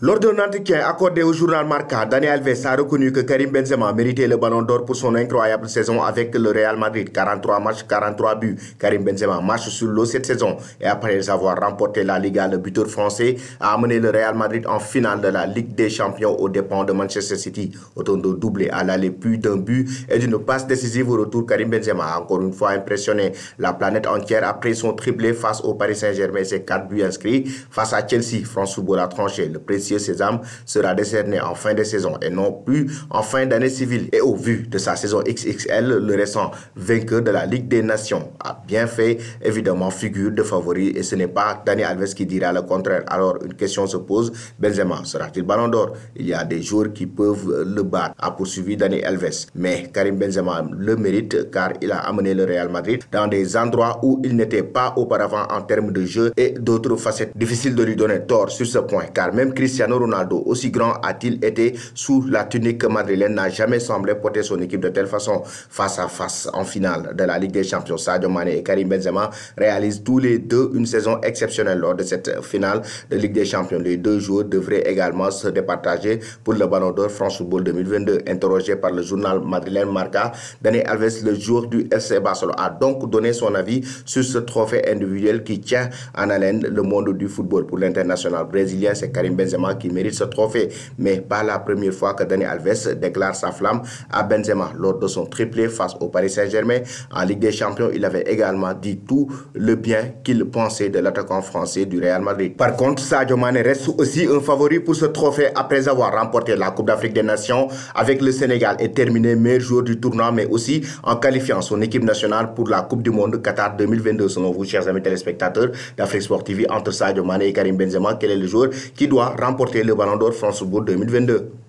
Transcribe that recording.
Lors d'un entretien accordé au journal Marca, Dani Alves a reconnu que Karim Benzema méritait le ballon d'or pour son incroyable saison avec le Real Madrid. 43 matchs, 43 buts. Karim Benzema marche sur l'eau cette saison et après avoir remporté la Liga, le buteur français a amené le Real Madrid en finale de la Ligue des Champions aux dépens de Manchester City. Autant de doublés à l'aller, plus d'un but et d'une passe décisive au retour. Karim Benzema a encore une fois impressionné la planète entière après son triplé face au Paris Saint-Germain et ses 4 buts inscrits. Face à Chelsea, France Football a tranché. Le précieux sésame sera décerné en fin de saison et non plus en fin d'année civile. Et au vu de sa saison XXL, le récent vainqueur de la Ligue des Nations a bien fait évidemment figure de favori et ce n'est pas Dani Alves qui dira le contraire. Alors une question se pose, Benzema sera-t-il ballon d'or? Il y a des joueurs qui peuvent le battre, a poursuivi Dani Alves. Mais Karim Benzema le mérite car il a amené le Real Madrid dans des endroits où il n'était pas auparavant en termes de jeu et d'autres facettes. Difficile de lui donner tort sur ce point car même Cristiano Ronaldo, aussi grand a-t-il été sous la tunique madrilène, n'a jamais semblé porter son équipe de telle façon. Face à face en finale de la Ligue des Champions, Sadio Mané et Karim Benzema réalisent tous les deux une saison exceptionnelle lors de cette finale de Ligue des Champions. Les deux joueurs devraient également se départager pour le ballon d'or France Football 2022. Interrogé par le journal madrilène Marca, Dani Alves, le joueur du FC Barcelone, a donc donné son avis sur ce trophée individuel qui tient en haleine le monde du football. Pour l'international brésilien, c'est Karim Benzema qui mérite ce trophée, mais pas la première fois que Dani Alves déclare sa flamme à Benzema. Lors de son triplé face au Paris Saint-Germain en Ligue des Champions, il avait également dit tout le bien qu'il pensait de l'attaquant français du Real Madrid. Par contre, Sadio Mané reste aussi un favori pour ce trophée après avoir remporté la Coupe d'Afrique des Nations avec le Sénégal et terminé meilleur joueur du tournoi, mais aussi en qualifiant son équipe nationale pour la Coupe du Monde Qatar 2022. Selon vous, chers amis téléspectateurs d'Afrique Sport TV, entre Sadio Mané et Karim Benzema, quel est le joueur qui doit remporter le ballon d'or France Football 2022?